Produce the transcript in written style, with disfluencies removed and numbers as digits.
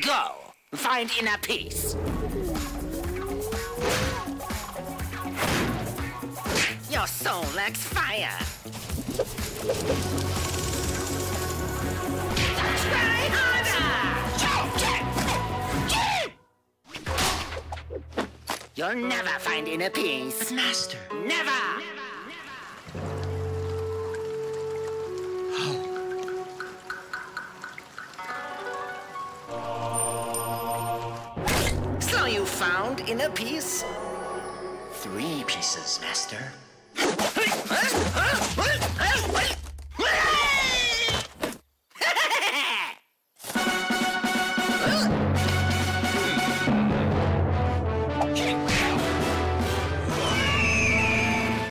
Go! Find inner peace. Your soul lacks fire. Try harder! You'll never find inner peace. But Master... Never! So you found inner peace? 3 pieces, Master. Huh?